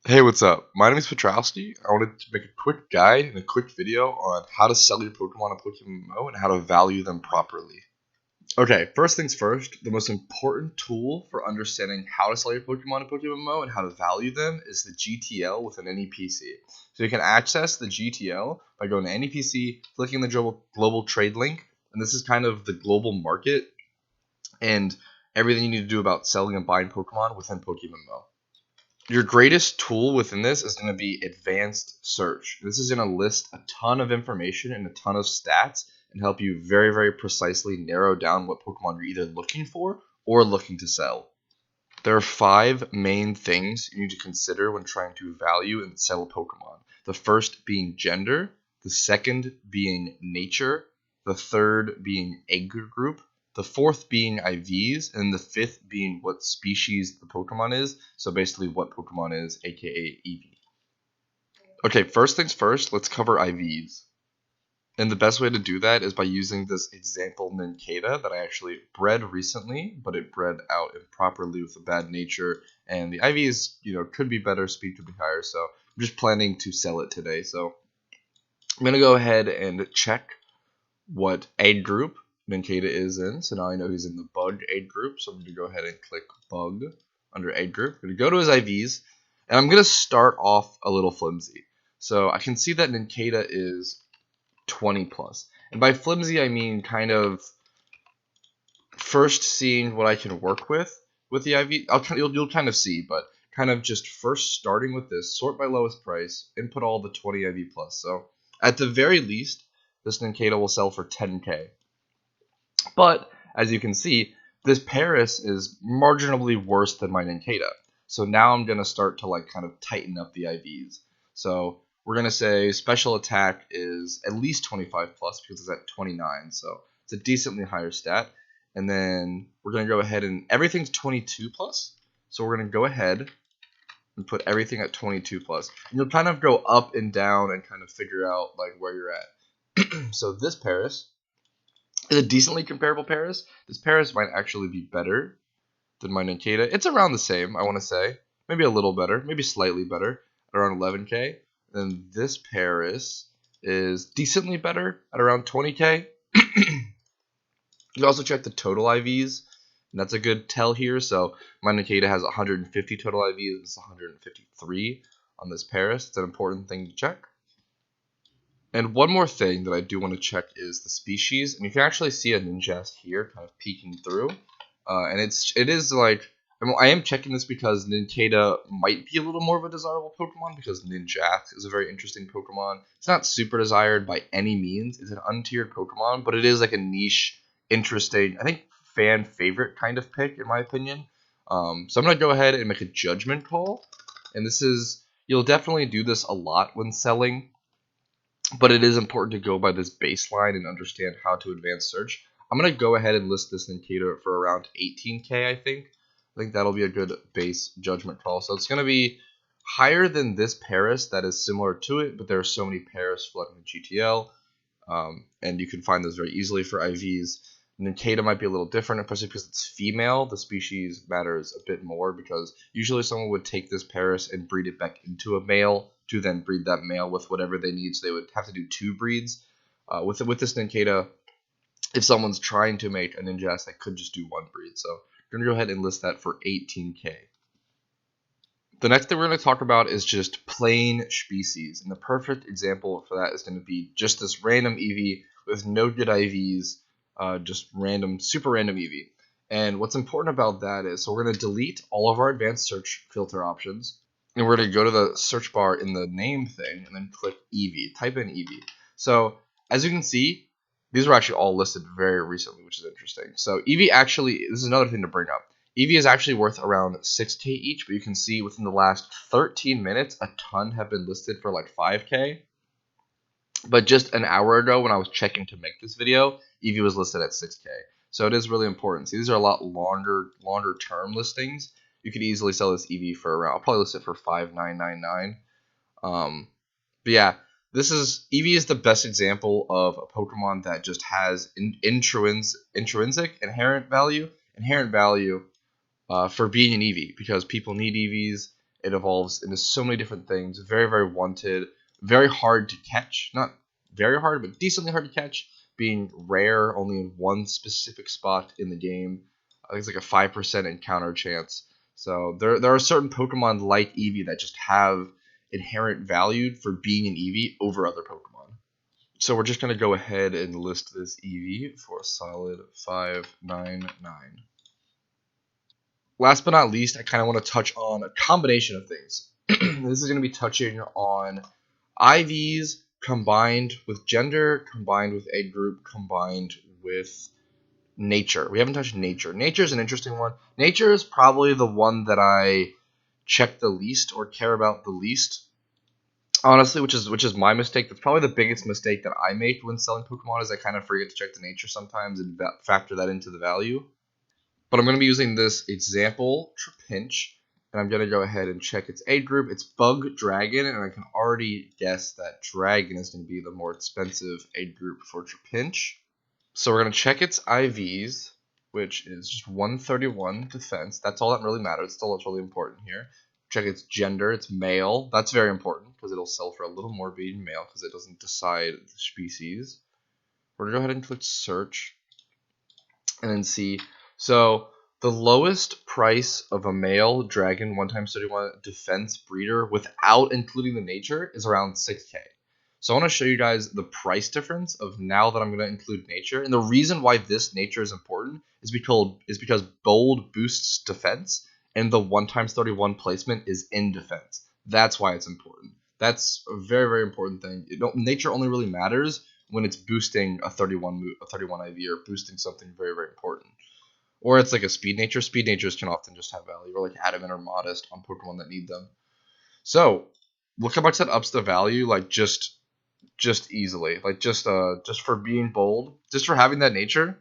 Hey, what's up? My name is Petrowski. I wanted to make a quick guide and a quick video on how to sell your Pokemon on PokeMMO and how to value them properly. Okay, first things first, the most important tool for understanding how to sell your Pokemon in PokeMMO and how to value them is the GTL within any PC. So you can access the GTL by going to any PC, clicking the global trade link, and this is kind of the global market and everything you need to do about selling and buying Pokemon within PokeMMO. Your greatest tool within this is going to be advanced search. This is going to list a ton of information and a ton of stats and help you very, very precisely narrow down what Pokemon you're either looking for or looking to sell. There are 5 main things you need to consider when trying to value and sell a Pokemon. The first being gender, the second being nature, the third being egg group, the fourth being IVs, and the fifth being what species the Pokemon is. So basically what Pokemon is, aka Eevee. Okay, first things first, let's cover IVs. And the best way to do that is by using this example Nincada that I actually bred recently, but it bred out improperly with a bad nature. And the IVs, could be better, speed could be higher. So I'm just planning to sell it today. So I'm going to go ahead and check what aid group Nincada is in. So now I know he's in the bug aid group. So I'm going to go ahead and click bug under aid group. I'm going to go to his IVs. And I'm going to start off a little flimsy. So I can see that Nincada is 20 plus. And by flimsy, I mean kind of first seeing what I can work with the IV. You'll kind of see, but kind of just first starting with this, sort by lowest price, input all the 20 IV plus. So at the very least, this Nincada will sell for 10k. But as you can see, this Paris is marginally worse than my Nincada. So now I'm gonna start to kind of tighten up the IVs. So we're going to say special attack is at least 25 plus because it's at 29. So it's a decently higher stat. And then we're going to go ahead and everything's 22 plus. So we're going to go ahead and put everything at 22 plus. And you'll kind of go up and down and kind of figure out where you're at. So this Paris is a decently comparable Paris. This Paris might actually be better than my Nincada. It's around the same, I want to say. Maybe a little better, maybe slightly better, around 11k. Then this Paris is decently better at around 20k. You can also check the total IVs, and that's a good tell here. So my Nincada has 150 total IVs, and it's 153 on this Paris. It's an important thing to check. And one more thing that I do want to check is the species, and you can actually see a Ninjask here kind of peeking through. And it is I am checking this because Nincada might be a little more of a desirable Pokemon because Ninjask is a very interesting Pokemon. It's not super desired by any means. It's an untiered Pokemon, but it is like a niche, interesting, I think fan favorite kind of pick in my opinion. So I'm gonna go ahead and make a judgment call, and you'll definitely do this a lot when selling, but it is important to go by this baseline and understand how to advance search. I'm going to go ahead and list this Nincada for around 18k, I think. I think that'll be a good base judgment call. So it's going to be higher than this Paris that is similar to it, but there are so many Paris flooding the GTL, and you can find those very easily for IVs. Nincada might be a little different, especially because it's female. The species matters a bit more because usually someone would take this Paris and breed it back into a male to then breed that male with whatever they need. So they would have to do 2 breeds. With this Nincada, if someone's trying to make a Ninjask, they could just do 1 breed. So we're going to go ahead and list that for 18k. The next thing we're going to talk about is just plain species. And the perfect example for that is going to be just this random Eevee with no good IVs, just random, super random Eevee. And what's important about that is, so we're going to delete all of our advanced search filter options. And we're going to go to the search bar in the name thing and then click Eevee. Type in Eevee. So as you can see, these were actually all listed very recently, which is interesting. So Eevee actually, this is another thing to bring up. Eevee is actually worth around 6k each, but you can see within the last 13 minutes, a ton have been listed for 5k. But just an hour ago when I was checking to make this video, Eevee was listed at 6k. So it is really important. See, these are a lot longer term listings. You could easily sell this Eevee for around, I'll probably list it for 5,999. But yeah, Eevee is the best example of a Pokemon that just has intrinsic inherent value for being an Eevee, because people need Eevees, It evolves into so many different things. Very, very wanted. Very hard to catch. Not very hard, but decently hard to catch. Being rare only in one specific spot in the game. I think it's like a 5% encounter chance. So there are certain Pokemon like Eevee that just have inherent value for being an Eevee over other Pokemon. So we're just going to go ahead and list this Eevee for a solid 599. Last but not least, I kind of want to touch on a combination of things. This is going to be touching on IVs combined with gender, combined with age group, combined with nature. We haven't touched nature. Nature is an interesting one. Nature is probably the one that I check the least or care about the least. Honestly, which is my mistake. That's probably the biggest mistake that I make when selling Pokemon is I kind of forget to check the nature sometimes and factor that into the value. But I'm going to be using this example Trapinch, and I'm going to go ahead and check its age group. It's Bug Dragon, and I can already guess that Dragon is going to be the more expensive age group for Trapinch. So we're going to check its IVs, which is just 131 defense. That's all that really matters. Still, what's really important here. Check its gender. It's male. That's very important because it'll sell for a little more being male because it doesn't decide the species. We're going to go ahead and click search and then see. So the lowest price of a male dragon 1x31 defense breeder without including the nature is around 6K. So I want to show you guys the price difference of now that I'm going to include nature. And the reason why this nature is important is because bold boosts defense and the 1x31 placement is in defense. That's why it's important. That's a very, very important thing. Nature only really matters when it's boosting a 31 IV or boosting something very, very important. Or it's like a speed nature. Speed natures can often just have value, or like adamant or modest on Pokemon that need them. So look how much that ups the value, like just easily. Like just for being bold, just for having that nature,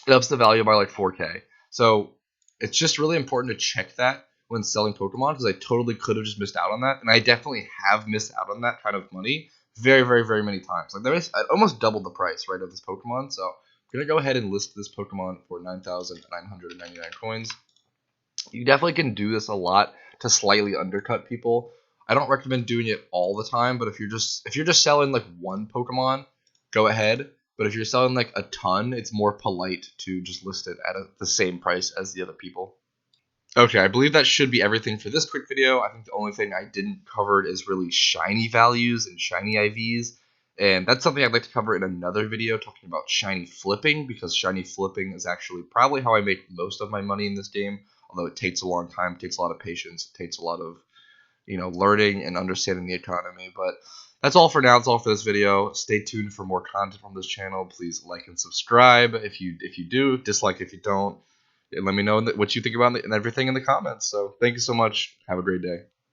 it ups the value by like 4K. So it's just really important to check that when selling Pokemon because I totally could have just missed out on that, and I definitely have missed out on that kind of money very, very, very many times. Like I almost doubled the price right of this Pokemon. So I'm gonna go ahead and list this Pokemon for 9,999 coins. You definitely can do this a lot to slightly undercut people. I don't recommend doing it all the time, but if you're just selling like one Pokemon, go ahead. But if you're selling like a ton, it's more polite to just list it at the same price as the other people. Okay, I believe that should be everything for this quick video. I think the only thing I didn't cover is really shiny values and shiny IVs. And that's something I'd like to cover in another video talking about shiny flipping, because shiny flipping is actually probably how I make most of my money in this game. Although it takes a long time, it takes a lot of patience, it takes a lot of learning and understanding the economy. But that's all for now. That's all for this video. Stay tuned for more content from this channel. Please like and subscribe if you do. Dislike if you don't. And let me know what you think about everything in the comments. So thank you so much. Have a great day.